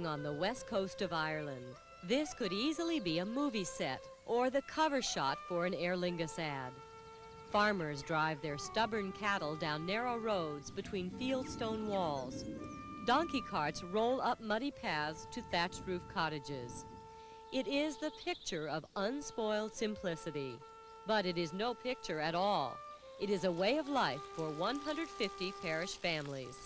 hung on the west coast of Ireland. This could easily be a movie set or the cover shot for an Aer Lingus ad. Farmers drive their stubborn cattle down narrow roads between fieldstone walls. Donkey carts roll up muddy paths to thatched roof cottages. It is the picture of unspoiled simplicity, but it is no picture at all. It is a way of life for 150 parish families.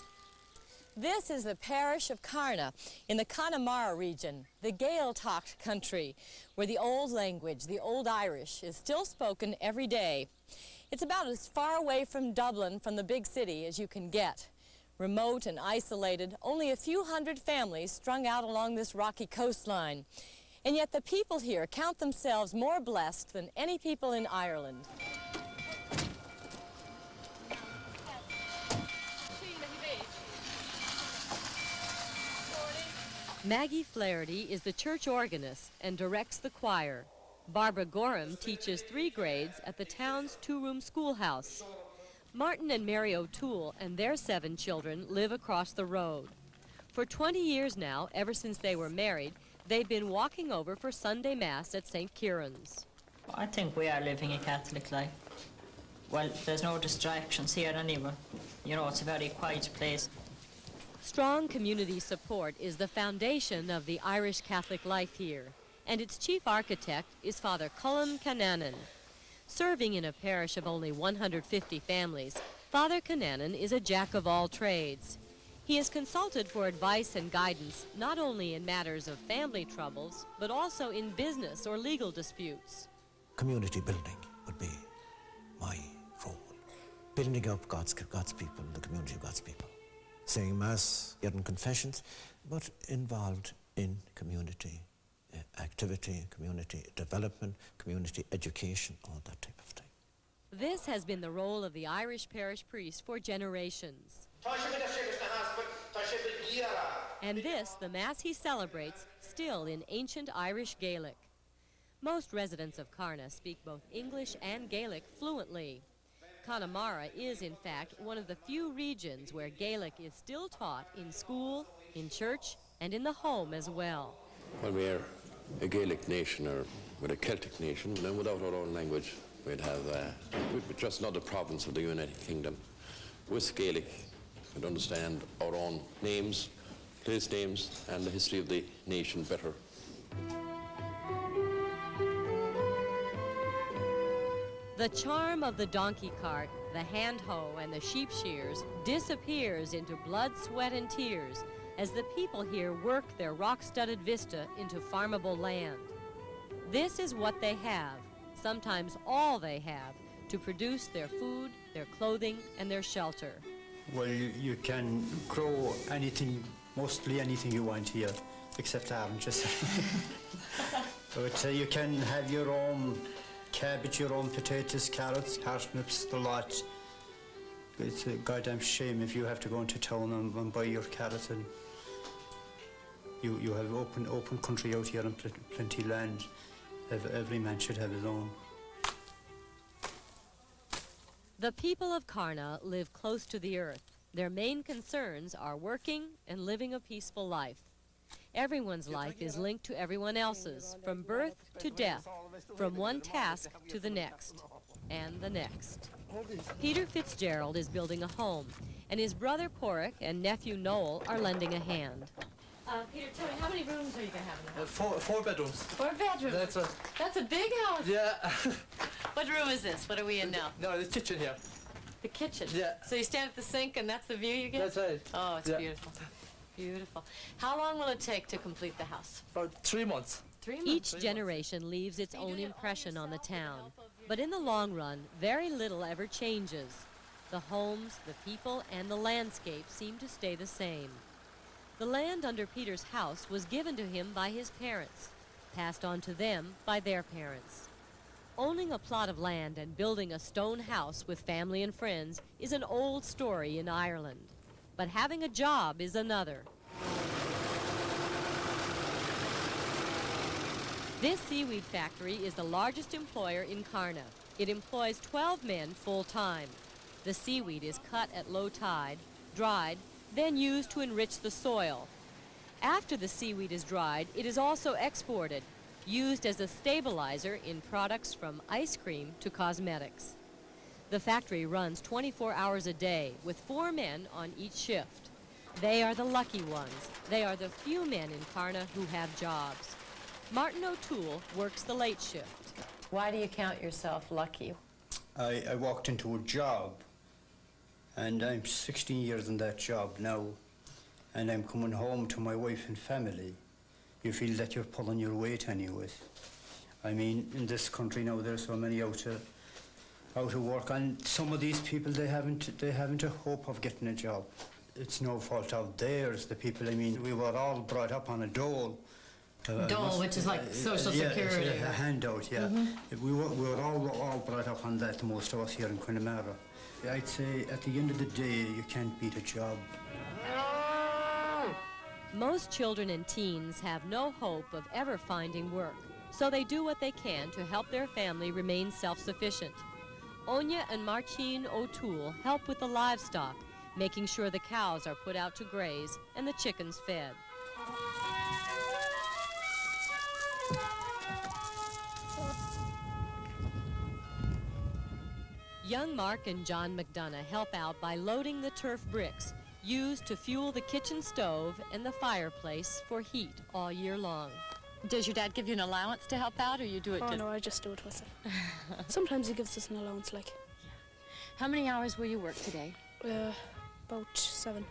This is the parish of Karna in the Connemara region, the Gael-talked country, where the old language, the Old Irish, is still spoken every day. It's about as far away from Dublin, from the big city, as you can get. Remote and isolated, only a few hundred families strung out along this rocky coastline. And yet the people here count themselves more blessed than any people in Ireland. Maggie Flaherty is the church organist and directs the choir. Barbara Gorham teaches 3 grades at the town's 2-room schoolhouse. Martin and Mary O'Toole and their 7 children live across the road. For 20 years now, ever since they were married, they've been walking over for Sunday Mass at St. Kieran's. I think we are living a Catholic life. Well, there's no distractions here anywhere. You know, it's a very quiet place. Strong community support is the foundation of the Irish Catholic life here, and its chief architect is Father Colm Cananan. Serving in a parish of only 150 families, Father Cananan is a jack of all trades. He is consulted for advice and guidance not only in matters of family troubles, but also in business or legal disputes. Community building would be my role. Building up God's people, the community of God's people. Saying Mass, getting confessions, but involved in community activity, community development, community education, all that type of thing. This has been the role of the Irish parish priest for generations. And this, the Mass he celebrates, still in ancient Irish Gaelic. Most residents of Karna speak both English and Gaelic fluently. Connemara is, in fact, one of the few regions where Gaelic is still taught in school, in church, and in the home as well. Well, we are a Gaelic nation, or with a Celtic nation, and then without our own language, we'd have just another province of the United Kingdom. With Gaelic, we'd understand our own names, place names, and the history of the nation better. The charm of the donkey cart, the hand hoe, and the sheep shears disappears into blood, sweat, and tears as the people here work their rock-studded vista into farmable land. This is what they have, sometimes all they have, to produce their food, their clothing, and their shelter. Well, you can grow anything, mostly anything you want here, except oranges. But you can have your own cabbage, your own potatoes, carrots, parsnips, the lot. It's a goddamn shame if you have to go into town and buy your carrots, and you have open country out here and plenty land. Every man should have his own. The people of Karna live close to the earth. Their main concerns are working and living a peaceful life. Everyone's life is linked to everyone else's, from birth to death, from one task to the next, and the next. Peter Fitzgerald is building a home, and his brother Porrick and nephew Noel are lending a hand. Peter, tell me, how many rooms are you going to have in the house? 4 bedrooms. 4 bedrooms? That's a big house. Yeah. What room is this? What are we in now? No, the kitchen here. The kitchen? Yeah. So you stand at the sink and that's the view you get? That's right. Oh, it's beautiful. Beautiful. How long will it take to complete the house? About 3 months. 3 months. Each generation leaves its own impression on the town. But in the long run, very little ever changes. The homes, the people, and the landscape seem to stay the same. The land under Peter's house was given to him by his parents, passed on to them by their parents. Owning a plot of land and building a stone house with family and friends is an old story in Ireland. But having a job is another. This seaweed factory is the largest employer in Karna. It employs 12 men full-time. The seaweed is cut at low tide, dried, then used to enrich the soil. After the seaweed is dried, it is also exported, used as a stabilizer in products from ice cream to cosmetics. The factory runs 24 hours a day with 4 men on each shift. They are the lucky ones. They are the few men in Karna who have jobs. Martin O'Toole works the late shift. Why do you count yourself lucky? I walked into a job, and I'm 16 years in that job now, and I'm coming home to my wife and family. You feel that you're pulling your weight anyways. I mean, in this country now, there's so many out of work, and some of these people, they haven't a hope of getting a job. It's no fault of theirs, the people. I mean, we were all brought up on a dole. Dole, which is like Social Security. Yeah, a handout, yeah. We were all brought up on that, most of us here in Connemara. I'd say at the end of the day, you can't beat a job. Most children and teens have no hope of ever finding work, so they do what they can to help their family remain self-sufficient. Onya and Martine O'Toole help with the livestock, making sure the cows are put out to graze and the chickens fed. Young Mark and John McDonough help out by loading the turf bricks, used to fuel the kitchen stove and the fireplace for heat all year long. Does your dad give you an allowance to help out, or you do it Oh just... no, I just do it myself. Sometimes he gives us an allowance, like. How many hours will you work today? About 7.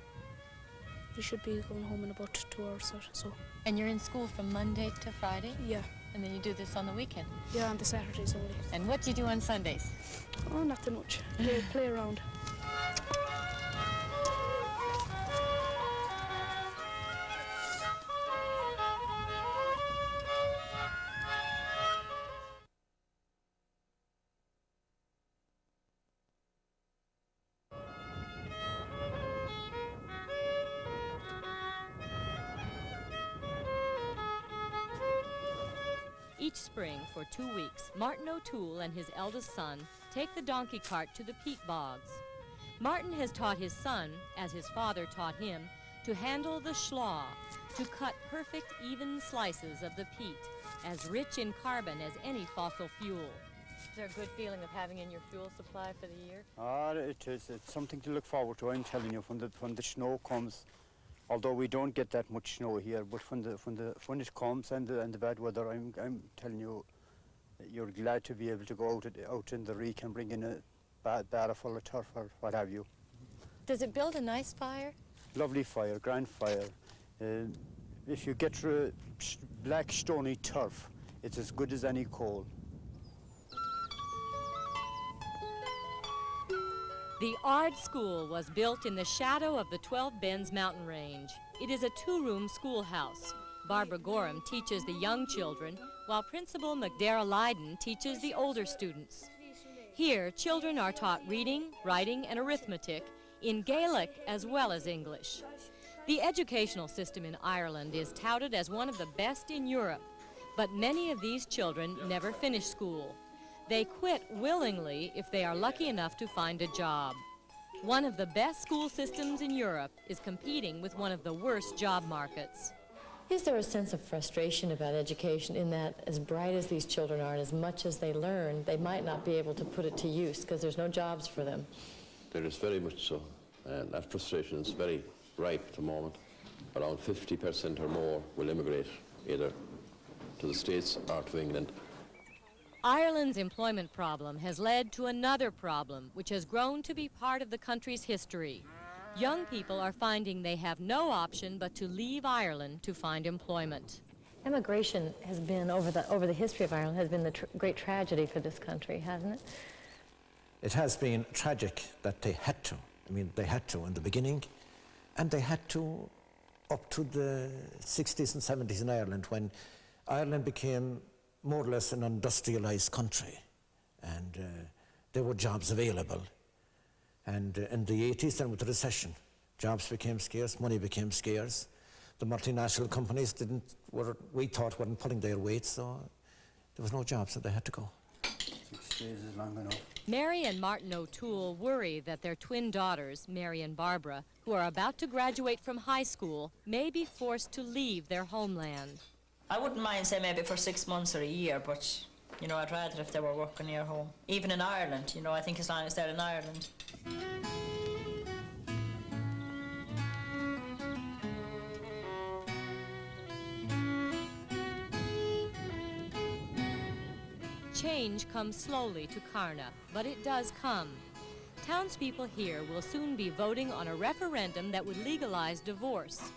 We should be going home in about 2 hours or so. And you're in school from Monday to Friday? Yeah. And then you do this on the weekend? Yeah, on the Saturdays only. And what do you do on Sundays? Oh, nothing much. Play around. Each spring, for 2 weeks, Martin O'Toole and his eldest son take the donkey cart to the peat bogs. Martin has taught his son, as his father taught him, to handle the schlaw, to cut perfect, even slices of the peat, as rich in carbon as any fossil fuel. Is there a good feeling of having in your fuel supply for the year? It is. It's something to look forward to, I'm telling you, when the snow comes. Although we don't get that much snow here, but when it comes and the bad weather, I'm telling you, you're glad to be able to go out in the reek and bring in a barrel full of turf or what have you. Does it build a nice fire? Lovely fire, grand fire. If you get through black stony turf, it's as good as any coal. The Ard School was built in the shadow of the 12 Bends mountain range. It is a 2-room schoolhouse. Barbara Gorham teaches the young children, while Principal McDara Lydon teaches the older students. Here, children are taught reading, writing, and arithmetic in Gaelic as well as English. The educational system in Ireland is touted as one of the best in Europe, but many of these children never finish school. They quit willingly if they are lucky enough to find a job. One of the best school systems in Europe is competing with one of the worst job markets. Is there a sense of frustration about education in that, as bright as these children are and as much as they learn, they might not be able to put it to use because there's no jobs for them? There is very much so, and that frustration is very ripe at the moment. Around 50% or more will immigrate either to the States or to England. Ireland's employment problem has led to another problem, which has grown to be part of the country's history. Young people are finding they have no option but to leave Ireland to find employment. Immigration has been, over the history of Ireland, has been the great tragedy for this country, hasn't it? It has been tragic that they had to. I mean, they had to in the beginning, and they had to up to the 60s and 70s in Ireland, when Ireland became more or less an industrialized country, and there were jobs available. And in the 80s, then with the recession, jobs became scarce, money became scarce. The multinational companies we thought weren't pulling their weight, so there was no jobs, so they had to go. days is long enough. Mary and Martin O'Toole worry that their twin daughters, Mary and Barbara, who are about to graduate from high school, may be forced to leave their homeland. I wouldn't mind, say, maybe for 6 months or a year, but, you know, I'd rather if they were working near home. Even in Ireland, you know, I think as long as they're in Ireland. Change comes slowly to Karna, but it does come. Townspeople here will soon be voting on a referendum that would legalize divorce.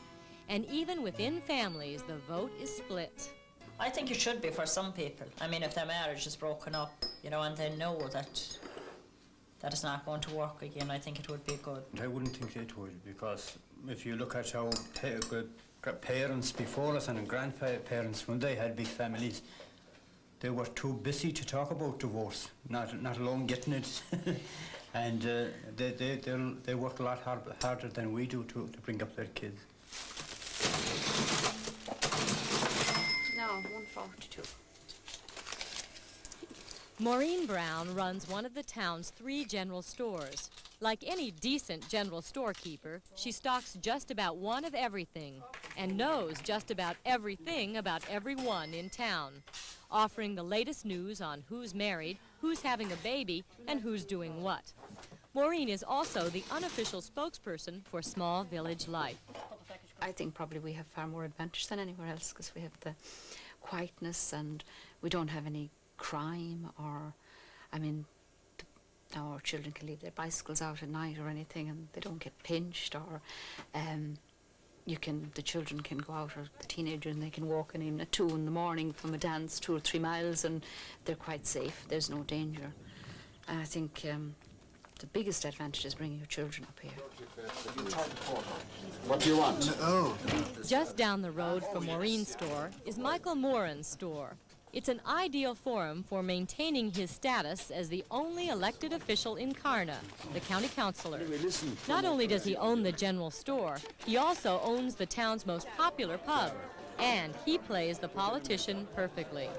And even within families, the vote is split. I think it should be for some people. I mean, if their marriage is broken up, you know, and they know that it's not going to work again, I think it would be good. I wouldn't think it would, because if you look at how parents before us and grandparents, when they had big families, they were too busy to talk about divorce, not alone getting it. And they work a lot harder than we do to bring up their kids. No, 142. Maureen Brown runs one of the town's 3 general stores. Like any decent general storekeeper, she stocks just about one of everything and knows just about everything about everyone in town, offering the latest news on who's married, who's having a baby, and who's doing what. Maureen is also the unofficial spokesperson for small village life. I think probably we have far more advantage than anywhere else because we have the quietness and we don't have any crime or, I mean, now our children can leave their bicycles out at night or anything and they don't get pinched, or the children can go out, or the teenagers, and they can walk in even at 2 in the morning from a dance 2 or 3 miles and they're quite safe. There's no danger. And I think the biggest advantage is bringing your children up here. What do you want? Just down the road from Maureen's store is Michael Moran's store. It's an ideal forum for maintaining his status as the only elected official in Karna, the county councillor. Not only does he own the general store, he also owns the town's most popular pub, and he plays the politician perfectly.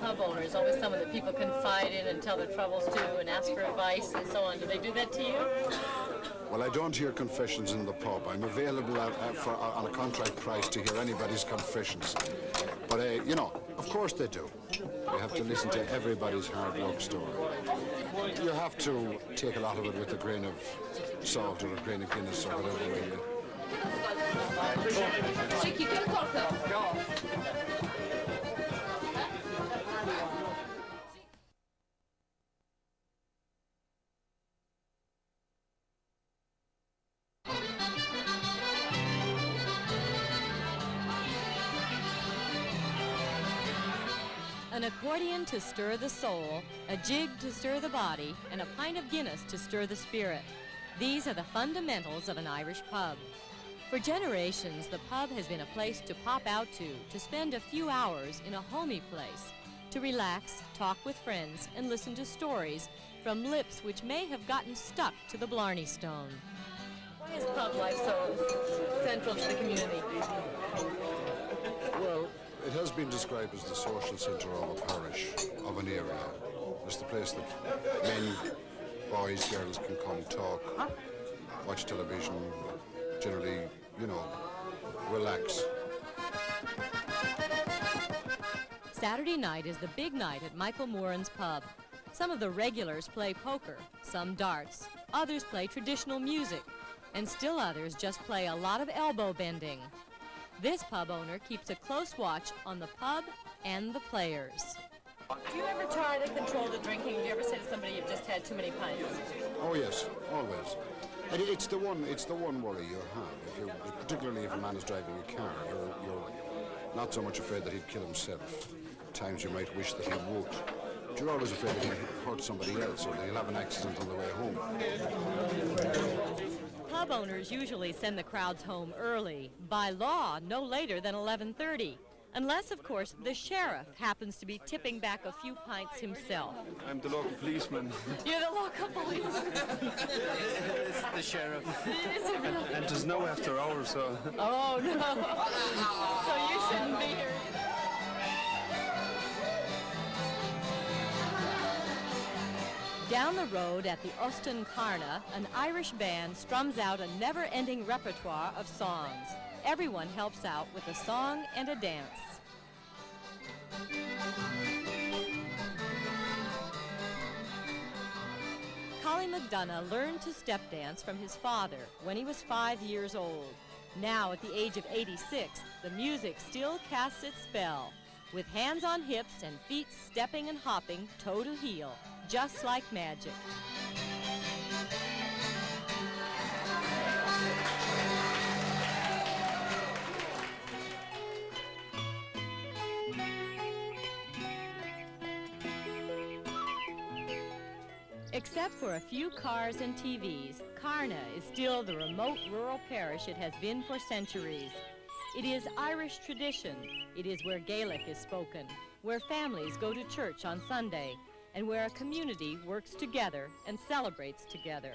Pub owner is always someone that people confide in and tell their troubles to and ask for advice and so on. Do they do that to you? Well, I don't hear confessions in the pub. I'm available on a contract price to hear anybody's confessions. But, you know, of course they do. You have to listen to everybody's hard luck story. You have to take a lot of it with a grain of salt or a grain of Guinness or whatever way you... An accordion to stir the soul, a jig to stir the body, and a pint of Guinness to stir the spirit. These are the fundamentals of an Irish pub. For generations, the pub has been a place to pop out to spend a few hours in a homey place, to relax, talk with friends, and listen to stories from lips which may have gotten stuck to the Blarney Stone. Why is pub life so central to the community? Well, it has been described as the social centre of a parish, of an area. It's the place that men, boys, girls can come talk, watch television, generally, you know, relax. Saturday night is the big night at Michael Moran's pub. Some of the regulars play poker, some darts, others play traditional music, and still others just play a lot of elbow bending. This pub owner keeps a close watch on the pub and the players. Do you ever try to control the drinking? Do you ever say to somebody you've just had too many pints? Oh yes, always. And it's the one worry you have. Particularly if a man is driving a car, you're not so much afraid that he'd kill himself. At times you might wish that he would. But you're always afraid that he'll hurt somebody else or that he'll have an accident on the way home. Pub owners usually send the crowds home early, by law no later than 11:30, unless, of course, the sheriff happens to be tipping back a few pints himself. I'm the local policeman. You're the local policeman? It's the sheriff. And there's no after hours, so... Oh, no. So you shouldn't be here either. Down the road at the Karna, an Irish band strums out a never-ending repertoire of songs. Everyone helps out with a song and a dance. Collie McDonough learned to step dance from his father when he was 5 years old. Now, at the age of 86, the music still casts its spell, with hands on hips and feet stepping and hopping toe to heel, just like magic. Except for a few cars and TVs, Karna is still the remote rural parish it has been for centuries. It is Irish tradition. It is where Gaelic is spoken, where families go to church on Sunday, and where a community works together and celebrates together.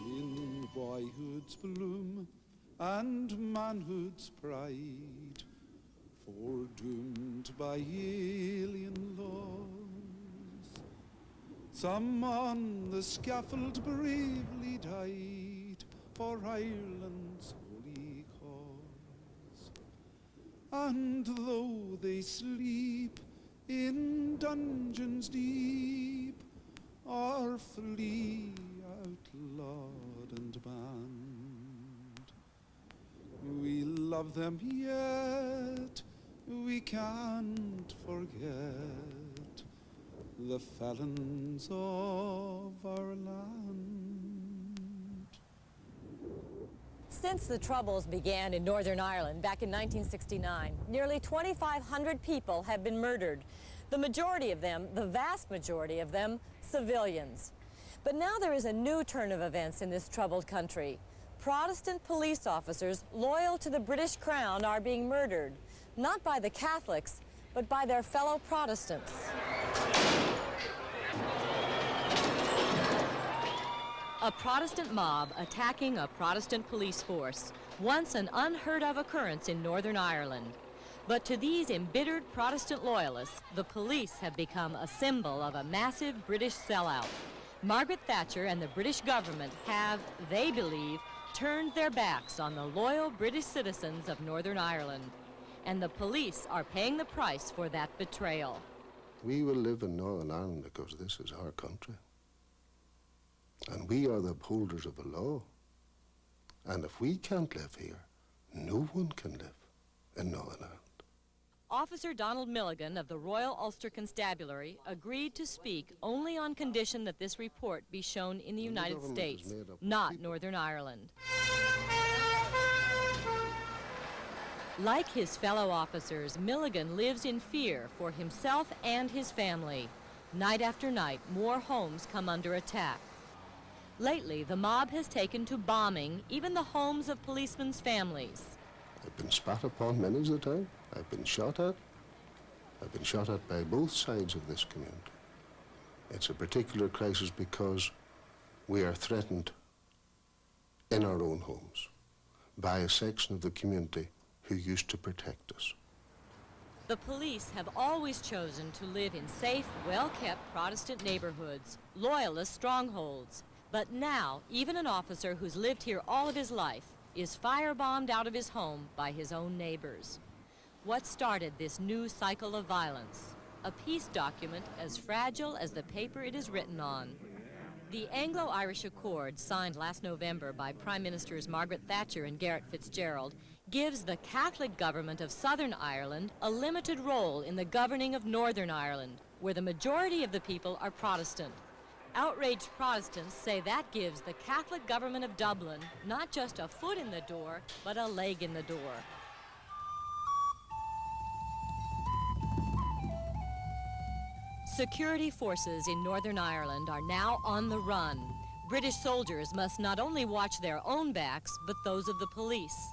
In boyhood's bloom and manhood's pride, foredoomed by alien laws, some on the scaffold bravely died for Ireland's holy cause. And though they sleep in dungeons deep, or flee outlawed and banned, we love them yet, we can't forget the felons of our land. Since the Troubles began in Northern Ireland back in 1969, nearly 2,500 people have been murdered. The majority of them, the vast majority of them, civilians. But now there is a new turn of events in this troubled country. Protestant police officers loyal to the British Crown are being murdered, not by the Catholics, but by their fellow Protestants. A Protestant mob attacking a Protestant police force, once an unheard of occurrence in Northern Ireland. But to these embittered Protestant loyalists, the police have become a symbol of a massive British sellout. Margaret Thatcher and the British government have, they believe, turned their backs on the loyal British citizens of Northern Ireland. And the police are paying the price for that betrayal. We will live in Northern Ireland because this is our country. And we are the upholders of the law. And if we can't live here, no one can live in Northern Ireland. Officer Donald Milligan of the Royal Ulster Constabulary agreed to speak only on condition that this report be shown in the United States, not Northern Ireland. Like his fellow officers, Milligan lives in fear for himself and his family. Night after night, more homes come under attack. Lately, the mob has taken to bombing even the homes of policemen's families. I've been spat upon many a time. I've been shot at. I've been shot at by both sides of this community. It's a particular crisis because we are threatened in our own homes by a section of the community who used to protect us. The police have always chosen to live in safe, well-kept Protestant neighborhoods, loyalist strongholds. But now, even an officer who's lived here all of his life is firebombed out of his home by his own neighbors. What started this new cycle of violence? A peace document as fragile as the paper it is written on. The Anglo-Irish Accord, signed last November by Prime Ministers Margaret Thatcher and Garret FitzGerald, gives the Catholic government of Southern Ireland a limited role in the governing of Northern Ireland, where the majority of the people are Protestant. Outraged Protestants say that gives the Catholic government of Dublin not just a foot in the door, but a leg in the door. Security forces in Northern Ireland are now on the run. British soldiers must not only watch their own backs, but those of the police.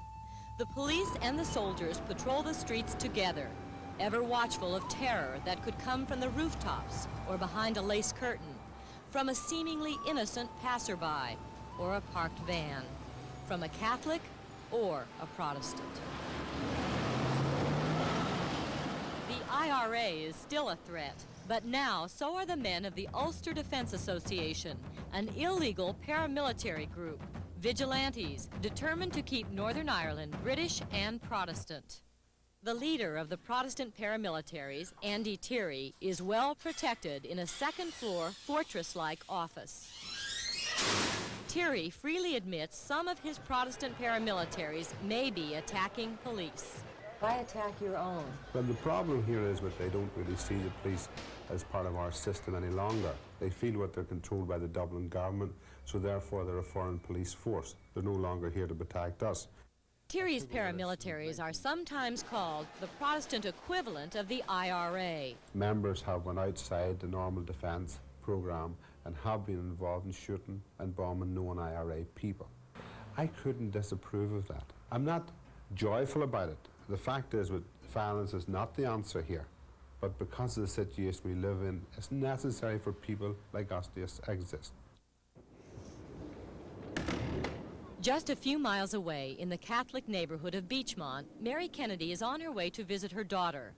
The police and the soldiers patrol the streets together. ever watchful of terror that could come from the rooftops or behind a lace curtain, from a seemingly innocent passerby or a parked van, from a Catholic or a Protestant. The IRA is still a threat, but now so are the men of the Ulster Defence Association, an illegal paramilitary group, vigilantes determined to keep Northern Ireland British and Protestant. The leader of the Protestant paramilitaries, Andy Thierry, is well protected in a second-floor fortress-like office. Thierry freely admits some of his Protestant paramilitaries may be attacking police. Why attack your own? Well, the problem here is that they don't really see the police as part of our system any longer. They feel that they're controlled by the Dublin government, so therefore they're a foreign police force. They're no longer here to protect us. Thierry's paramilitaries are sometimes called the Protestant equivalent of the IRA. Members have went outside the normal defence programme and have been involved in shooting and bombing known IRA people. I couldn't disapprove of that. I'm not joyful about it. The fact is that violence is not the answer here, but because of the situation we live in, it's necessary for people like us to exist. Just a few miles away in the Catholic neighborhood of Beachmont, Mary Kennedy is on her way to visit her daughter.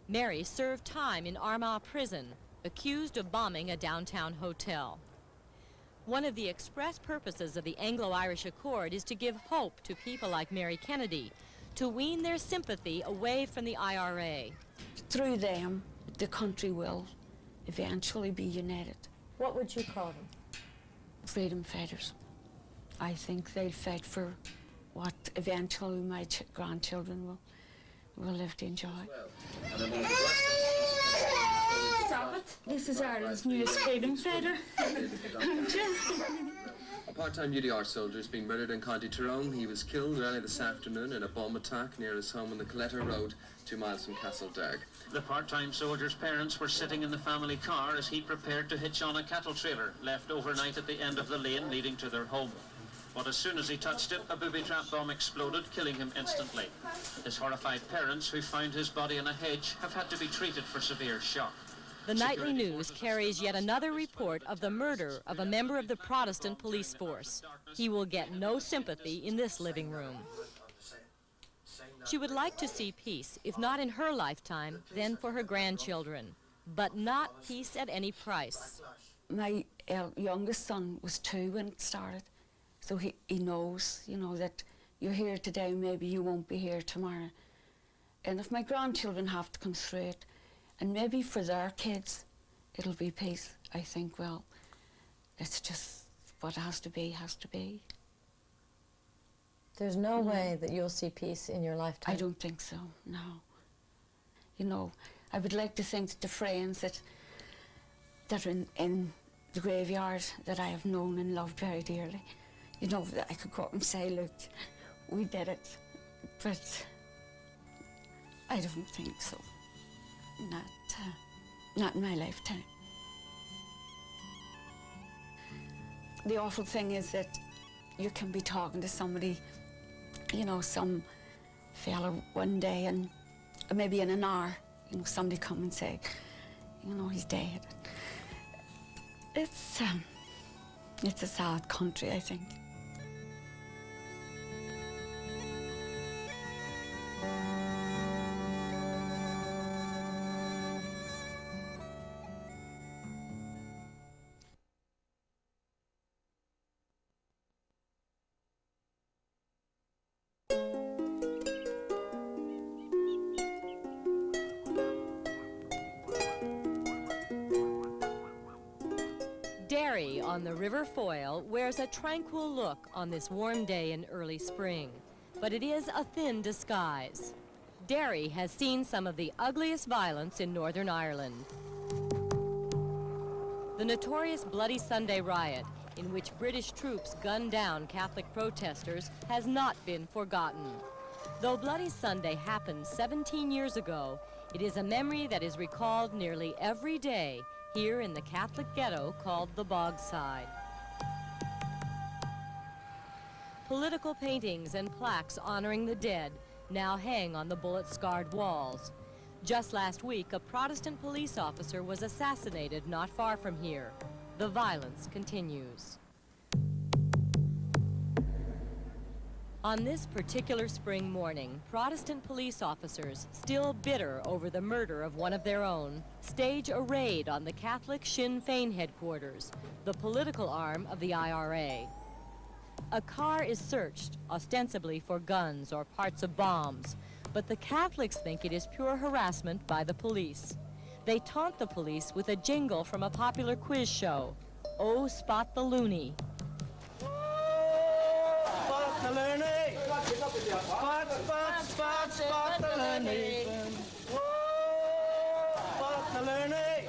Mary served time in Armagh Prison, accused of bombing a downtown hotel. One of the express purposes of the Anglo-Irish Accord is to give hope to people like Mary Kennedy, to wean their sympathy away from the IRA. Through them, the country will eventually be united. What would you call them? Freedom fighters. I think they'll fight for what eventually my grandchildren will live to enjoy. Stop it. This is Ireland's newest freedom fighter. A part-time UDR soldier has been murdered in County Tyrone. He was killed early this afternoon in a bomb attack near his home on the Coletta Road, 2 miles from Castlederg. The part-time soldier's parents were sitting in the family car as he prepared to hitch on a cattle trailer left overnight at the end of the lane leading to their home. But as soon as he touched it, a booby-trap bomb exploded, killing him instantly. His horrified parents, who found his body in a hedge, have had to be treated for severe shock. The Nightly News carries yet another report of the murder of a member of the Protestant police force. He will get no sympathy in this living room. She would like to see peace, if not in her lifetime, then for her grandchildren. But not peace at any price. My youngest son was 2 when it started, so he knows, you know, that you're here today, maybe you won't be here tomorrow. And if my grandchildren have to come through it, and maybe for their kids, it'll be peace, I think, well, it's just what has to be, has to be. There's no way that you'll see peace in your lifetime? I don't think so, no. You know, I would like to think that the friends that are in the graveyard that I have known and loved very dearly, you know, that I could go up and say, look, we did it, but I don't think so. Not in my lifetime. The awful thing is that you can be talking to somebody, you know, some fella one day, and maybe in an hour, you know, somebody come and say, you know, he's dead. It's a sad country, I think. Derry on the River Foyle wears a tranquil look on this warm day in early spring, but it is a thin disguise. Derry has seen some of the ugliest violence in Northern Ireland. The notorious Bloody Sunday riot, in which British troops gunned down Catholic protesters, has not been forgotten. Though Bloody Sunday happened 17 years ago, it is a memory that is recalled nearly every day here in the Catholic ghetto called the Bogside. Political paintings and plaques honoring the dead now hang on the bullet-scarred walls. Just last week, a Protestant police officer was assassinated not far from here. The violence continues. On this particular spring morning, Protestant police officers, still bitter over the murder of one of their own, stage a raid on the Catholic Sinn Féin headquarters, the political arm of the IRA. A car is searched, ostensibly for guns or parts of bombs, but the Catholics think it is pure harassment by the police. They taunt the police with a jingle from a popular quiz show, "Oh, Spot the Loony." Spot the loony! Spot, spot, spot, spot the loony! Spot the loony!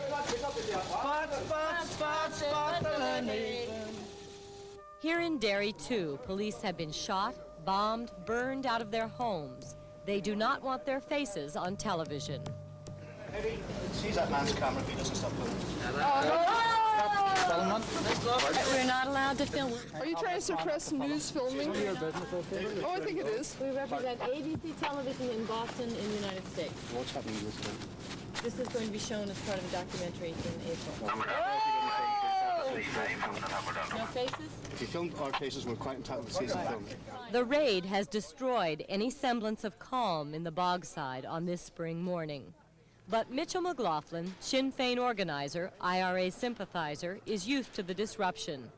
Spot, spot, spot, spot the loony! Here in Derry, too, police have been shot, bombed, burned out of their homes. They do not want their faces on television. Maybe seize that man's camera if he doesn't stop moving. We're not allowed to film. Are you trying to suppress news filming? Oh, I think it is. We represent ABC television in Boston in the United States. What's happening in this film? This is going to be shown as part of a documentary in April. No faces? If you filmed our faces, we're quite entitled to see some film. The raid has destroyed any semblance of calm in the Bogside on this spring morning. But Mitchell McLaughlin, Sinn Féin organizer, IRA sympathizer, is used to the disruption.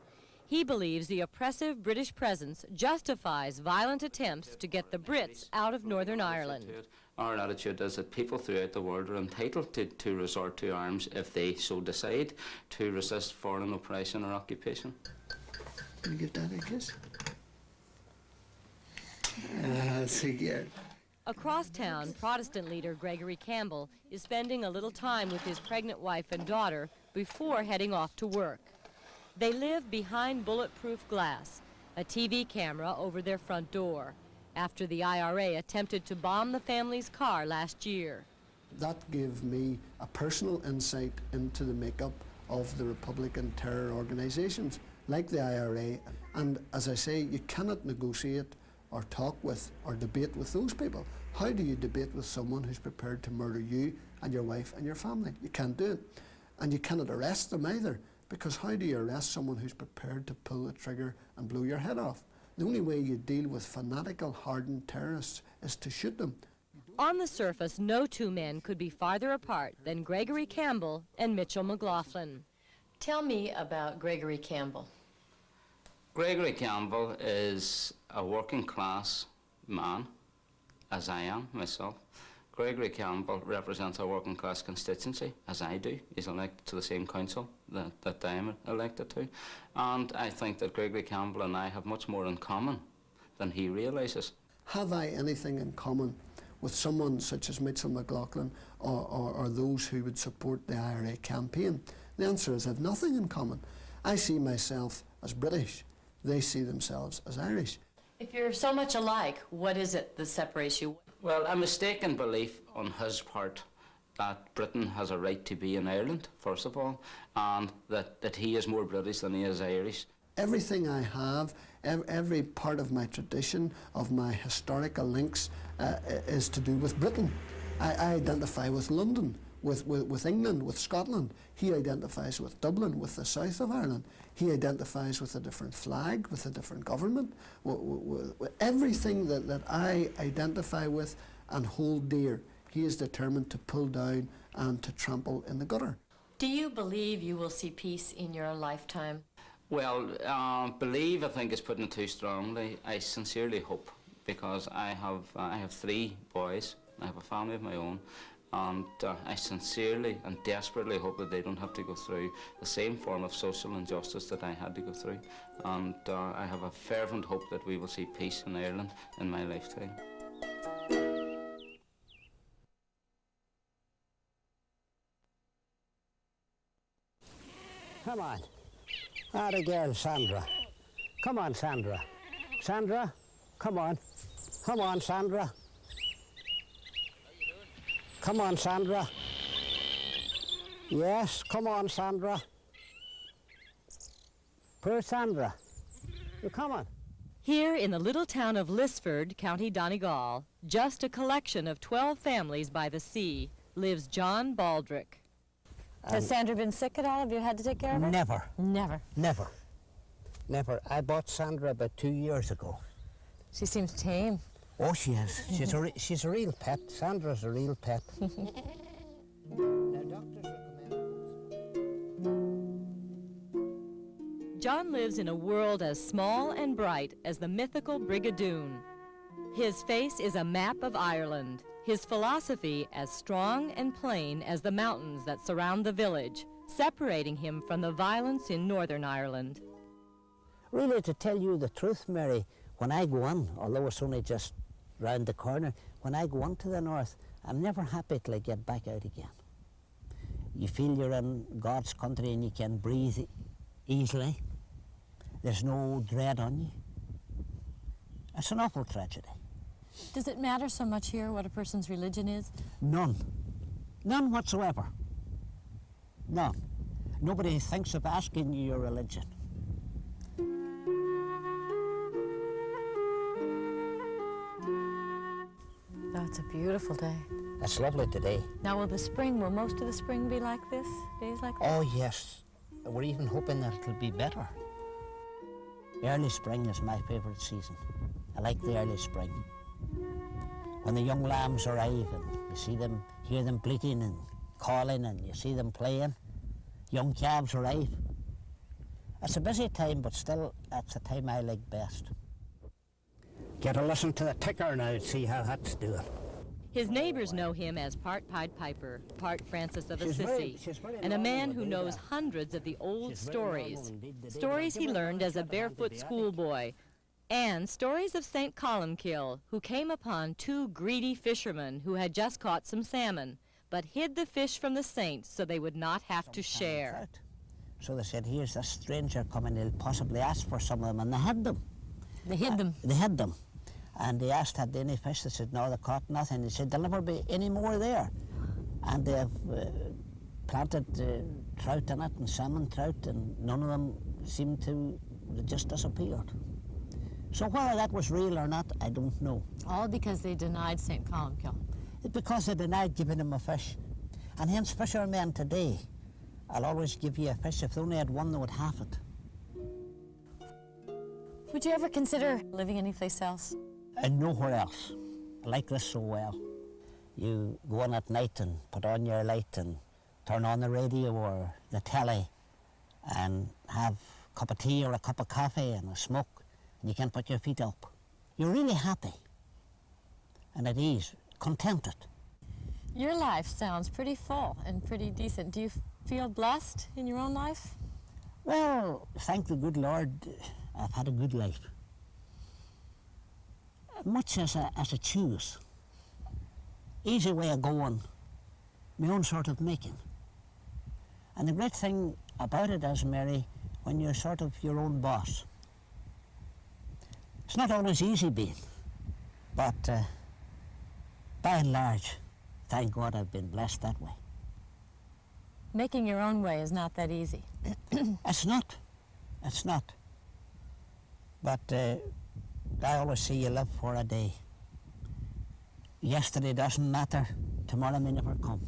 He believes the oppressive British presence justifies violent attempts to get the Brits out of Northern Ireland. Our attitude is that people throughout the world are entitled to resort to arms if they so decide to resist foreign oppression or occupation. Can you give Dad a kiss? See you. Across town, Protestant leader Gregory Campbell is spending a little time with his pregnant wife and daughter before heading off to work. They live behind bulletproof glass, a TV camera over their front door, after the IRA attempted to bomb the family's car last year. That gave me a personal insight into the makeup of the Republican terror organisations like the IRA. And as I say, you cannot negotiate or talk with or debate with those people. How do you debate with someone who's prepared to murder you and your wife and your family? You can't do it. And you cannot arrest them either, because how do you arrest someone who's prepared to pull the trigger and blow your head off? The only way you deal with fanatical, hardened terrorists is to shoot them. On the surface, no two men could be farther apart than Gregory Campbell and Mitchell McLaughlin. Tell me about Gregory Campbell. Gregory Campbell is a working class man, as I am myself. Gregory Campbell represents a working class constituency, as I do. He's elected to the same council that I am elected to. And I think that Gregory Campbell and I have much more in common than he realises. Have I anything in common with someone such as Mitchell McLaughlin or those who would support the IRA campaign? The answer is I have nothing in common. I see myself as British. They see themselves as Irish. If you're so much alike, what is it that separates you? Well, a mistaken belief on his part that Britain has a right to be in Ireland, first of all, and that he is more British than he is Irish. Everything I have, every part of my tradition, of my historical links, is to do with Britain. I identify with London, with England, with Scotland. He identifies with Dublin, with the south of Ireland. He identifies with a different flag, with a different government, with everything that I identify with and hold dear. He is determined to pull down and to trample in the gutter. Do you believe you will see peace in your lifetime? Well, believe I think is putting it too strongly. I sincerely hope, because I have 3 boys. I have a family of my own. And I sincerely and desperately hope that they don't have to go through the same form of social injustice that I had to go through. And I have a fervent hope that we will see peace in Ireland in my lifetime. Come on. Ah, the girl, Sandra. Come on, Sandra. Sandra, come on. Come on, Sandra. Come on, Sandra. Yes, come on, Sandra. Poor Sandra. You come on. Here in the little town of Lisford, County Donegal, just a collection of 12 families by the sea, lives John Baldrick. Has Sandra been sick at all? Have you had to take care of her? Never. Never. Never. Never. I bought Sandra about 2 years ago. She seems tame. Oh, she is. She's a real pet. Sandra's a real pet. John lives in a world as small and bright as the mythical Brigadoon. His face is a map of Ireland, his philosophy as strong and plain as the mountains that surround the village, separating him from the violence in Northern Ireland. Really, to tell you the truth, Mary, when I go on, although it's only just round the corner, when I go on to the north, I'm never happy till I get back out again. You feel you're in God's country and you can breathe easily. There's no dread on you. It's an awful tragedy. Does it matter so much here what a person's religion is? None. None whatsoever. None. Nobody thinks of asking you your religion. Oh, it's a beautiful day. It's lovely today. Now, will most of the spring be like this? Days like this? Oh, yes. We're even hoping that it'll be better. Early spring is my favourite season. I like the early spring. When the young lambs arrive and you see them, hear them bleating and calling and you see them playing, young calves arrive. It's a busy time, but still, that's the time I like best. Get a listen to the ticker now and see how that's doing. His neighbors know him as part Pied Piper, part Francis of Assisi, and a man who knows hundreds of the old stories. Stories he learned as a barefoot schoolboy, and stories of St. Columkill, who came upon two greedy fishermen who had just caught some salmon, but hid the fish from the saints so they would not have to share. So they said, here's this stranger coming, he'll possibly ask for some of them, and they had them. They hid them? They hid them. And they asked, had they any fish? They said, no, they caught nothing. They said, there'll never be any more there. And they've planted trout in it and salmon trout, and none of them seemed to, they just disappeared. So whether that was real or not, I don't know. All because they denied St. Columkill. Because they denied giving him a fish. And hence fishermen today, I'll always give you a fish. If they only had one, they would have it. Would you ever consider living anyplace else? And nowhere else. I like this so well. You go in at night and put on your light and turn on the radio or the telly and have a cup of tea or a cup of coffee and a smoke, and you can put your feet up. You're really happy and at ease, contented. Your life sounds pretty full and pretty decent. Do you feel blessed in your own life? Well, thank the good Lord, I've had a good life. Much as I choose. Easy way of going, my own sort of making. And the great thing about it is, Mary, when you're sort of your own boss. It's not always easy being, but by and large, thank God I've been blessed that way. Making your own way is not that easy. It's not. It's not. But I always say you live for a day. Yesterday doesn't matter. Tomorrow may never come.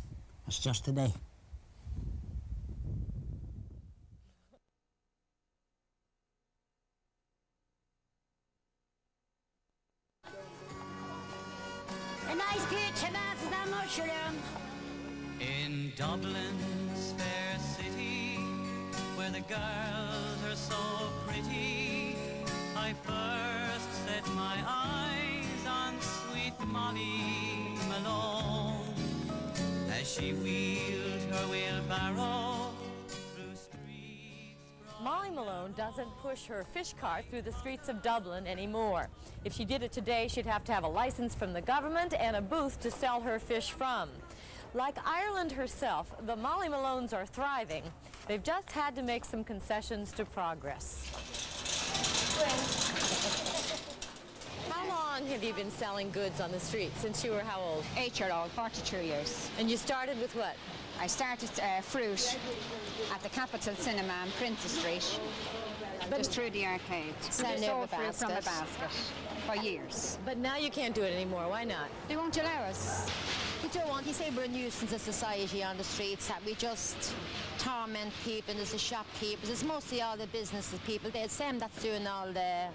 It's just a day. A nice pair of tomatoes and mushrooms. In Dublin's fair city, where the girls are so pretty, I first set my eyes on sweet Molly Malone as she wheeled her wheelbarrow through streets. Molly Malone doesn't push her fish cart through the streets of Dublin anymore. If she did it today, she'd have to have a license from the government and a booth to sell her fish from. Like Ireland herself, the Molly Malones are thriving. They've just had to make some concessions to progress. How long have you been selling goods on the street? Since you were how old? 8-year-old, 42 years. And you started with what? I started fruit at the Capitol Cinema on Princess Street, just through the arcades. Sat near the fruit from a basket. basket for years. But now you can't do it anymore. Why not? They won't allow us. We don't want, you say we're a nuisance of society on the streets, that we just torment people, and there's the shopkeepers, it's mostly all the businesses people. It's them that's doing all the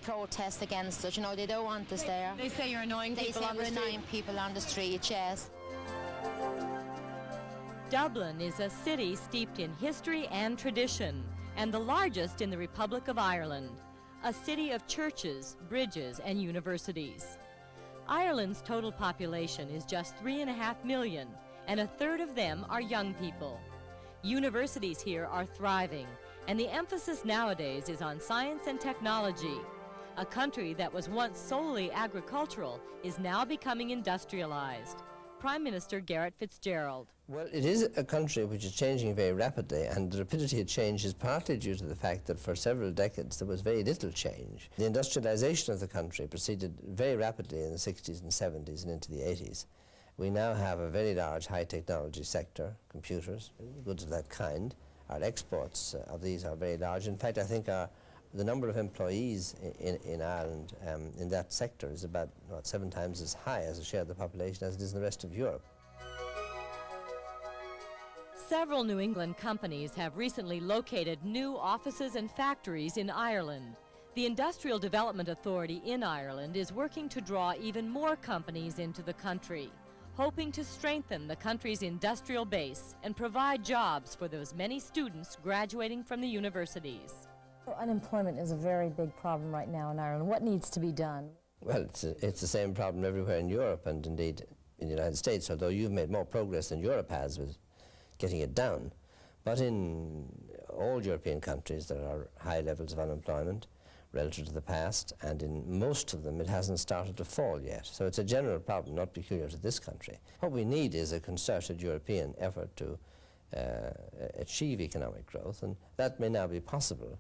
protests against us, you know, they don't want us there. They say you're annoying people on the street. They say we're annoying people on the street, yes. Dublin is a city steeped in history and tradition, and the largest in the Republic of Ireland, a city of churches, bridges, and universities. Ireland's total population is just 3.5 million, and a third of them are young people. Universities here are thriving, and the emphasis nowadays is on science and technology. A country that was once solely agricultural is now becoming industrialized. Prime Minister Garret FitzGerald. Well, it is a country which is changing very rapidly, and the rapidity of change is partly due to the fact that for several decades there was very little change. The industrialization of the country proceeded very rapidly in the 60s and 70s and into the 80s. We now have a very large high technology sector, computers, goods of that kind. Our exports of these are very large. In fact, I think the number of employees in Ireland in that sector is about 7 times as high as a share of the population as it is in the rest of Europe. Several New England companies have recently located new offices and factories in Ireland. The Industrial Development Authority in Ireland is working to draw even more companies into the country, hoping to strengthen the country's industrial base and provide jobs for those many students graduating from the universities. Unemployment is a very big problem right now in Ireland. What needs to be done? Well, it's the same problem everywhere in Europe and indeed in the United States, although you've made more progress than Europe has with getting it down. But in all European countries there are high levels of unemployment relative to the past, and in most of them it hasn't started to fall yet. So it's a general problem, not peculiar to this country. What we need is a concerted European effort to achieve economic growth, and that may now be possible.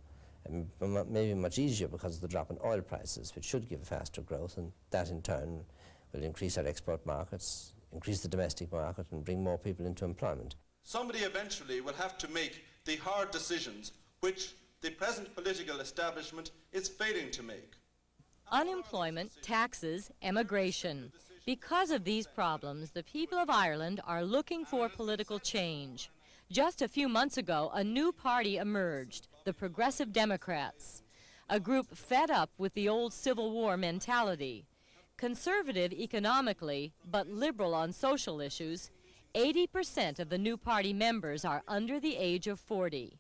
Maybe much easier because of the drop in oil prices, which should give faster growth, and that in turn will increase our export markets, increase the domestic market, and bring more people into employment. Somebody eventually will have to make the hard decisions which the present political establishment is failing to make. Unemployment, taxes, emigration. Because of these problems, the people of Ireland are looking for political change. Just a few months ago, a new party emerged, the Progressive Democrats, a group fed up with the old Civil War mentality. Conservative economically, but liberal on social issues, 80% of the new party members are under the age of 40.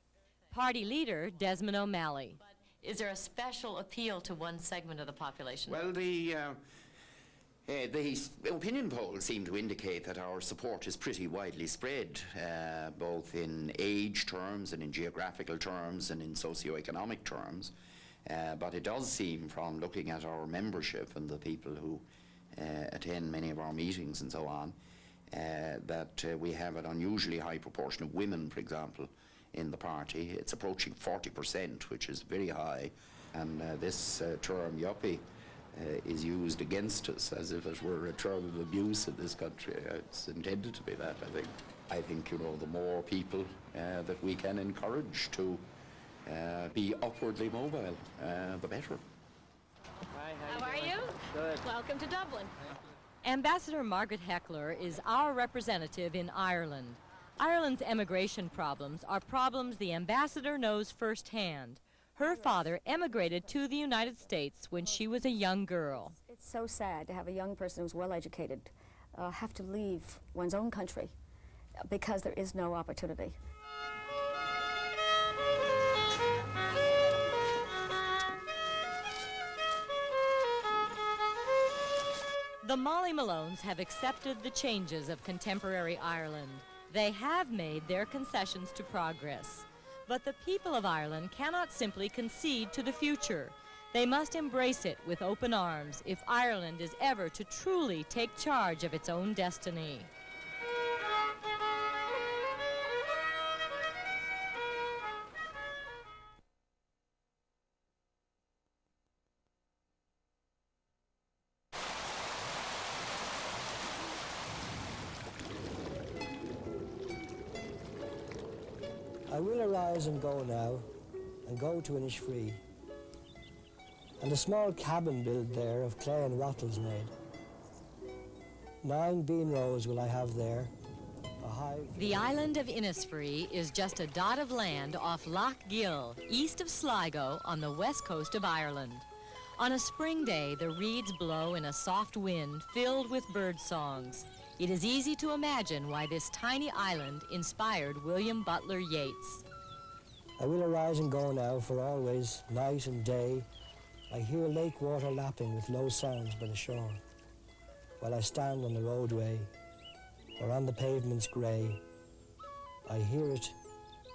Party leader Desmond O'Malley. Is there a special appeal to one segment of the population? Well, the opinion polls seem to indicate that our support is pretty widely spread, both in age terms and in geographical terms and in socioeconomic terms. But it does seem, from looking at our membership and the people who attend many of our meetings and so on, that we have an unusually high proportion of women, for example, in the party. It's approaching 40%, which is very high, and this term yuppie is used against us as if it were a term of abuse in this country. It's intended to be that, I think. I think, you know, the more people that we can encourage to be upwardly mobile, the better. How are you? Good. Welcome to Dublin. Ambassador Margaret Heckler is our representative in Ireland. Ireland's emigration problems are problems the ambassador knows firsthand. Her father emigrated to the United States when she was a young girl. It's so sad to have a young person who's well educated have to leave one's own country because there is no opportunity. The Molly Malones have accepted the changes of contemporary Ireland. They have made their concessions to progress. But the people of Ireland cannot simply concede to the future. They must embrace it with open arms if Ireland is ever to truly take charge of its own destiny. I will arise and go now, and go to Innisfree, and a small cabin built there of clay and wattles made. 9 bean rows will I have there. A hive. The island of Innisfree is just a dot of land off Lough Gill, east of Sligo on the west coast of Ireland. On a spring day, the reeds blow in a soft wind filled with bird songs. It is easy to imagine why this tiny island inspired William Butler Yeats. I will arise and go now, for always, night and day, I hear lake water lapping with low sounds by the shore, while I stand on the roadway, or on the pavement's grey, I hear it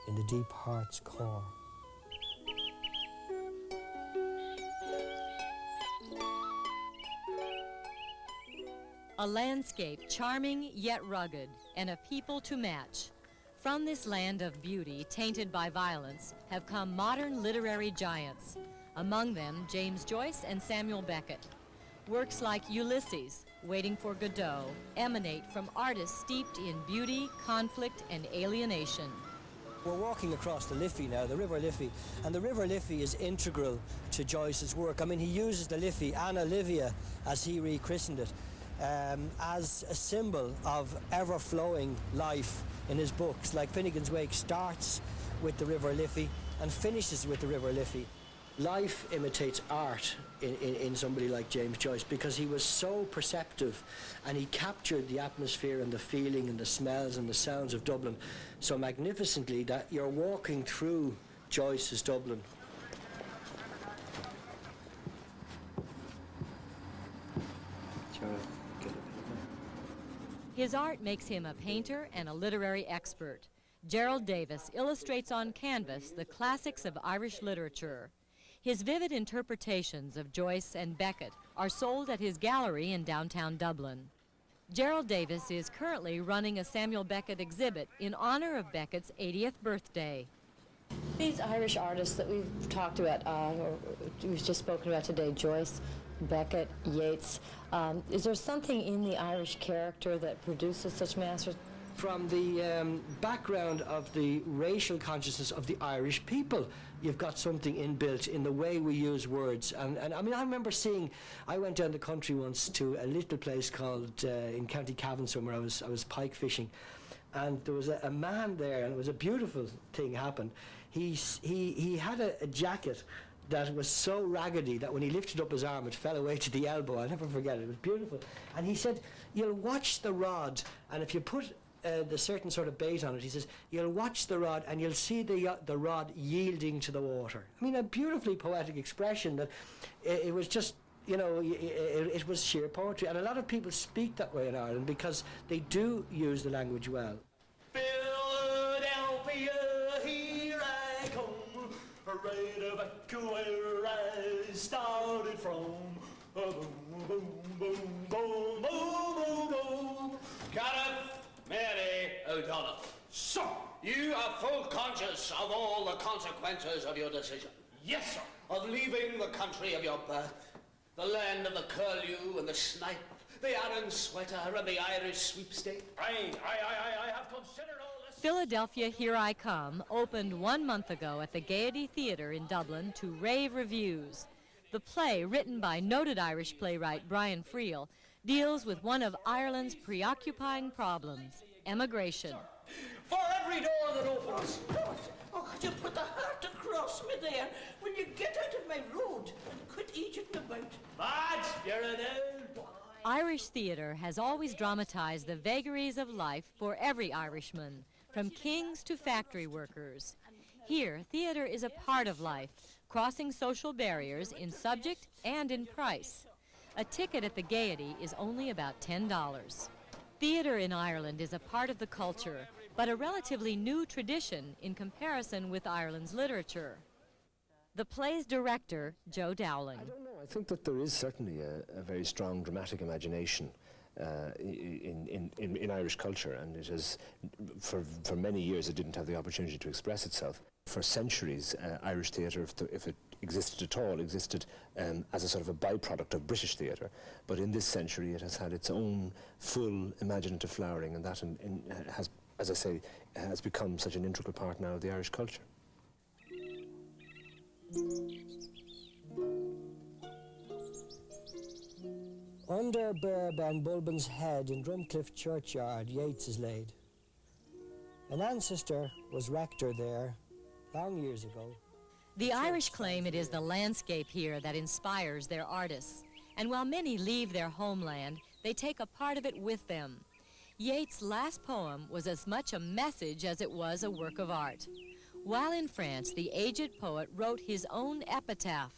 in the deep heart's core. A landscape charming yet rugged, and a people to match. From this land of beauty tainted by violence have come modern literary giants, among them James Joyce and Samuel Beckett. Works like Ulysses, Waiting for Godot, emanate from artists steeped in beauty, conflict, and alienation. We're walking across the Liffey now, the River Liffey, and the River Liffey is integral to Joyce's work. I mean, he uses the Liffey, Anna Livia, as he rechristened it, as a symbol of ever-flowing life in his books. Like Finnegan's Wake starts with the River Liffey and finishes with the River Liffey. Life imitates art in somebody like James Joyce because he was so perceptive and he captured the atmosphere and the feeling and the smells and the sounds of Dublin so magnificently that you're walking through Joyce's Dublin. His art makes him a painter and a literary expert. Gerald Davis illustrates on canvas the classics of Irish literature. His vivid interpretations of Joyce and Beckett are sold at his gallery in downtown Dublin. Gerald Davis is currently running a Samuel Beckett exhibit in honor of Beckett's 80th birthday. These Irish artists that we've talked about, or we've just spoken about today, Joyce, Beckett, Yeats, is there something in the Irish character that produces such masters? From the background of the racial consciousness of the Irish people, you've got something inbuilt in the way we use words. And I mean, I remember I went down the country once to a little place called, in County Cavan somewhere, I was pike fishing. And there was a man there, and it was a beautiful thing happened. He had a jacket that was so raggedy that when he lifted up his arm, it fell away to the elbow. I'll never forget it. It was beautiful. And he said, "You'll watch the rod, and if you put the certain sort of bait on it," he says, "you'll watch the rod and you'll see the rod yielding to the water." I mean, a beautifully poetic expression that it was just, you know, it was sheer poetry. And a lot of people speak that way in Ireland because they do use the language well. Philadelphia, here I come, right back where I started from. Boom, boom, boom, boom, boom, boom, boom. Gareth Mary O'Donnell. So, you are full conscious of all the consequences of your decision? Yes, sir. Of leaving the country of your birth, the land of the curlew and the snipe, the Aaron sweater and the Irish sweepstake? I have considered all this. Philadelphia, Here I Come opened 1 month ago at the Gaiety Theatre in Dublin to rave reviews. The play, written by noted Irish playwright Brian Friel, deals with one of Ireland's preoccupying problems, emigration. For every door that opens. Oh, could you put the heart across me there when you get out of my road and quit Egypt about? Bad, you're an old boy. Irish theatre has always dramatized the vagaries of life for every Irishman, from kings to factory workers. Here, theatre is a part of life, crossing social barriers in subject and in price. A ticket at the Gaiety is only about $10. Theatre in Ireland is a part of the culture, but a relatively new tradition in comparison with Ireland's literature. The play's director, Joe Dowling. I don't know. I think that there is certainly a very strong dramatic imagination in Irish culture, and it has, for many years, it didn't have the opportunity to express itself. For centuries, Irish theatre, if it existed at all, existed as a sort of a byproduct of British theatre. But in this century, it has had its own full imaginative flowering, and that has, as I say, has become such an integral part now of the Irish culture. Under Burr Ben Bulben's head in Drumcliff churchyard, Yeats is laid. An ancestor was rector there long years ago. The Irish claim it is the landscape here that inspires their artists. And while many leave their homeland, they take a part of it with them. Yeats' last poem was as much a message as it was a work of art. While in France, the aged poet wrote his own epitaph,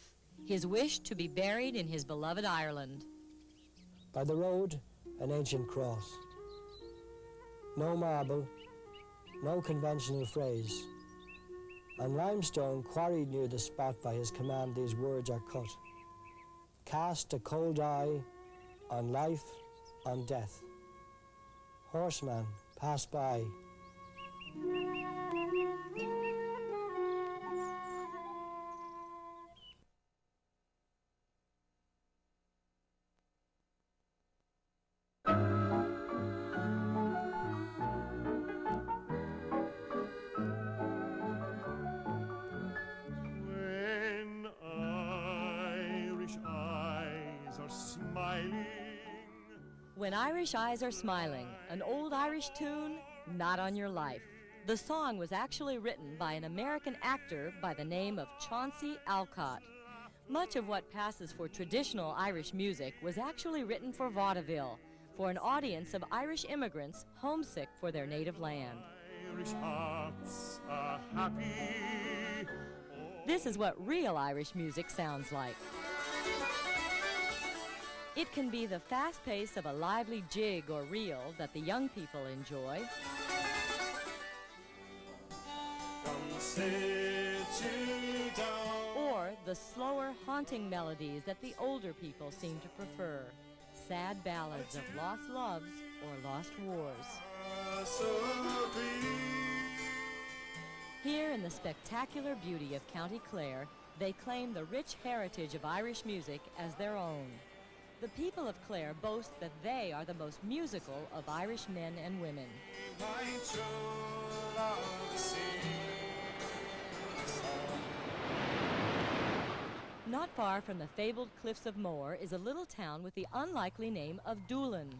his wish to be buried in his beloved Ireland. By the road, an ancient cross. No marble, no conventional phrase. On limestone quarried near the spot by his command, these words are cut. Cast a cold eye on life, on death. Horseman, pass by. When Irish eyes are smiling. When Irish Eyes Are Smiling, an old Irish tune, not on your life. The song was actually written by an American actor by the name of Chauncey Alcott. Much of what passes for traditional Irish music was actually written for vaudeville, for an audience of Irish immigrants homesick for their native land. Irish hearts are happy. This is what real Irish music sounds like. It can be the fast pace of a lively jig or reel that the young people enjoy. Or the slower, haunting melodies that the older people seem to prefer. Sad ballads of lost loves or lost wars. Here in the spectacular beauty of County Clare, they claim the rich heritage of Irish music as their own. The people of Clare boast that they are the most musical of Irish men and women. Not far from the fabled cliffs of Moher is a little town with the unlikely name of Doolin.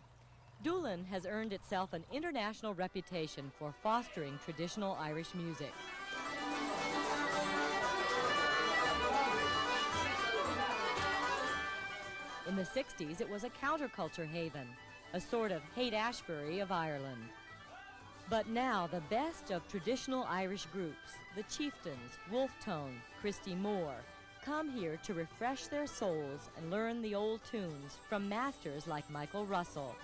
Doolin has earned itself an international reputation for fostering traditional Irish music. In the 60s, it was a counterculture haven, a sort of Haight-Ashbury of Ireland. But now, the best of traditional Irish groups, the Chieftains, Wolf Tone, Christy Moore, come here to refresh their souls and learn the old tunes from masters like Michael Russell.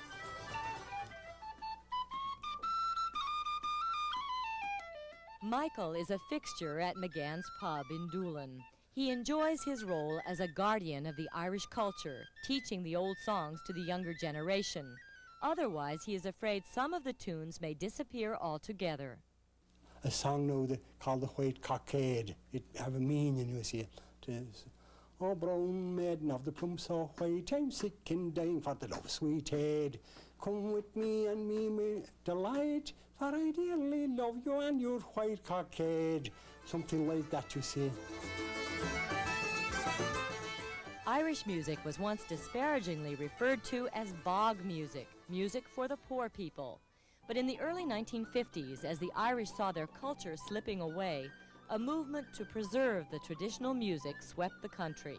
Michael is a fixture at McGann's Pub in Doolin. He enjoys his role as a guardian of the Irish culture, teaching the old songs to the younger generation. Otherwise, he is afraid some of the tunes may disappear altogether. A song now called the White Cockade. It have a meaning, you see. It is, oh, brown maiden of the plum so white, I'm sick and dying for the love sweet head. Come with me and me may delight, for I dearly love you and your white cockade. Something like that, you see. Irish music was once disparagingly referred to as bog music, music for the poor people. But in the early 1950s, as the Irish saw their culture slipping away, a movement to preserve the traditional music swept the country.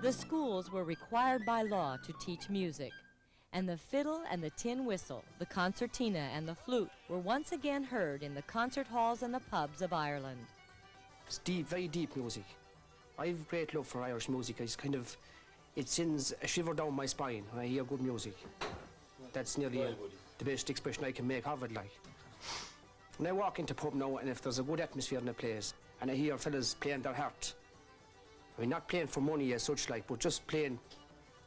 The schools were required by law to teach music, and the fiddle and the tin whistle, the concertina and the flute were once again heard in the concert halls and the pubs of Ireland. It's deep, very deep music. I've great love for Irish music. It sends a shiver down my spine when I hear good music. That's nearly the best expression I can make of it, like. When I walk into a pub now, and if there's a good atmosphere in the place, and I hear fellas playing their heart, I mean, not playing for money as such, like, but just playing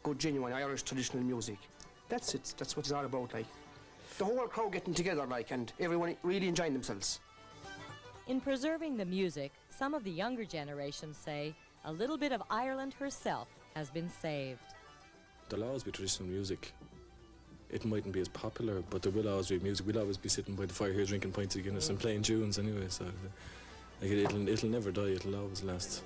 good, genuine Irish traditional music. That's it. That's what it's all about, like. The whole crowd getting together, like, and everyone really enjoying themselves. In preserving the music, some of the younger generations say a little bit of Ireland herself has been saved. There'll always be traditional music. It mightn't be as popular, but there will always be music. We'll always be sitting by the fire here drinking pints of Guinness and playing tunes anyway, so like, it'll never die, it'll always last.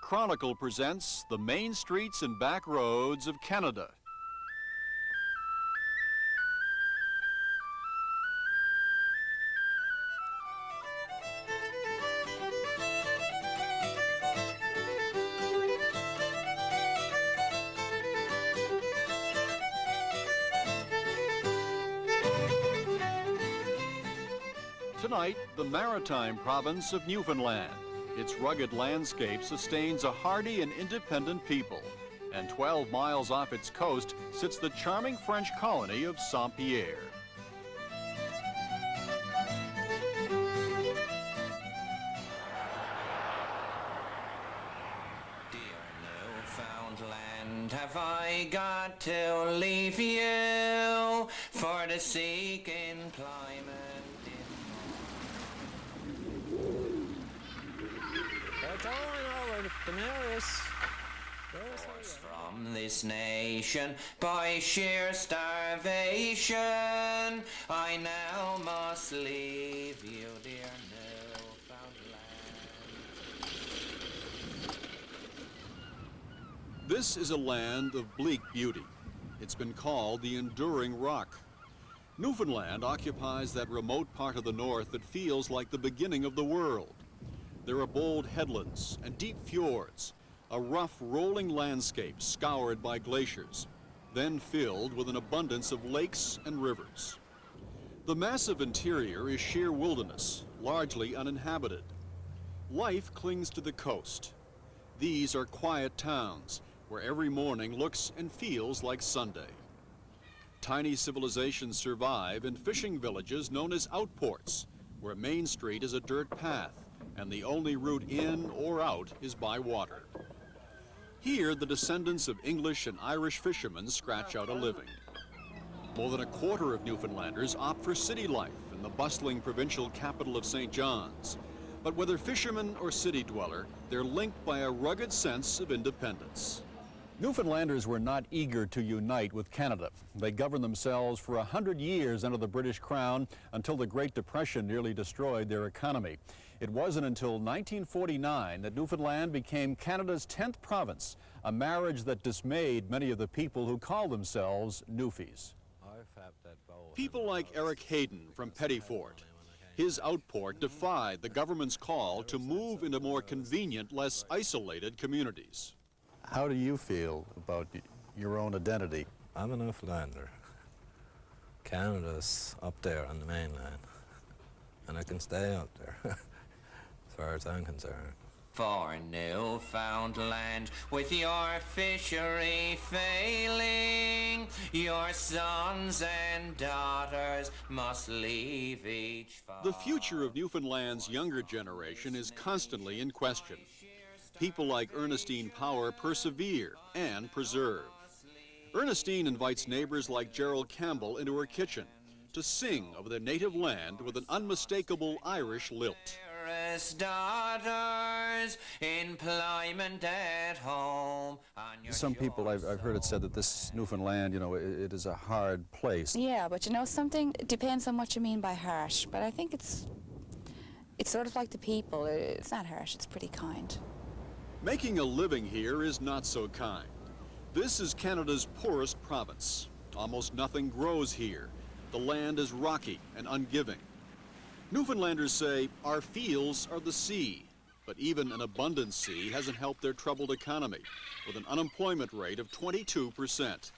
Chronicle presents the main streets and back roads of Canada. Tonight, the maritime province of Newfoundland. Its rugged landscape sustains a hardy and independent people. And 12 miles off its coast sits the charming French colony of Saint-Pierre. Dear Newfoundland, have I got to leave you for to seek employment? Forced from this nation by sheer starvation, I now must leave you, dear Newfoundland. This is a land of bleak beauty. It's been called the Enduring Rock. Newfoundland occupies that remote part of the north that feels like the beginning of the world. There are bold headlands and deep fjords, a rough rolling landscape scoured by glaciers, then filled with an abundance of lakes and rivers. The massive interior is sheer wilderness, largely uninhabited. Life clings to the coast. These are quiet towns where every morning looks and feels like Sunday. Tiny civilizations survive in fishing villages known as outports, where Main Street is a dirt path and the only route in or out is by water. Here, the descendants of English and Irish fishermen scratch out a living. More than a quarter of Newfoundlanders opt for city life in the bustling provincial capital of St. John's. But whether fisherman or city dweller, they're linked by a rugged sense of independence. Newfoundlanders were not eager to unite with Canada. They governed themselves for 100 years under the British Crown until the Great Depression nearly destroyed their economy. It wasn't until 1949 that Newfoundland became Canada's 10th province, a marriage that dismayed many of the people who call themselves Newfies. People like Eric Hayden from Pettyfort. His outport defied the government's call to move into more convenient, less isolated communities. How do you feel about your own identity? I'm a Newfoundlander. Canada's up there on the mainland, and I can stay up there, as far as I'm concerned. For Newfoundland, with your fishery failing, your sons and daughters must leave each farm. The future of Newfoundland's younger generation is constantly in question. People like Ernestine Power persevere and preserve. Ernestine invites neighbors like Gerald Campbell into her kitchen to sing of their native land with an unmistakable Irish lilt. Daughters, employment at home. Some people, I've heard it said that this Newfoundland, you know, it is a hard place. Yeah, but you know something? It depends on what you mean by harsh, but I think it's sort of like the people. It's not harsh, it's pretty kind. Making a living here is not so kind. This is Canada's poorest province. Almost nothing grows here. The land is rocky and ungiving. Newfoundlanders say our fields are the sea, but even an abundant sea hasn't helped their troubled economy, with an unemployment rate of 22%.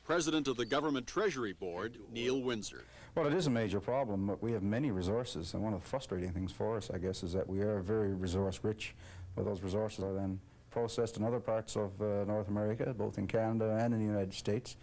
President of the Government Treasury Board, Neil Windsor. Well, it is a major problem, but we have many resources, and one of the frustrating things for us, I guess, is that we are very resource-rich. Well, those resources are then processed in other parts of North America, both in Canada and in the United States,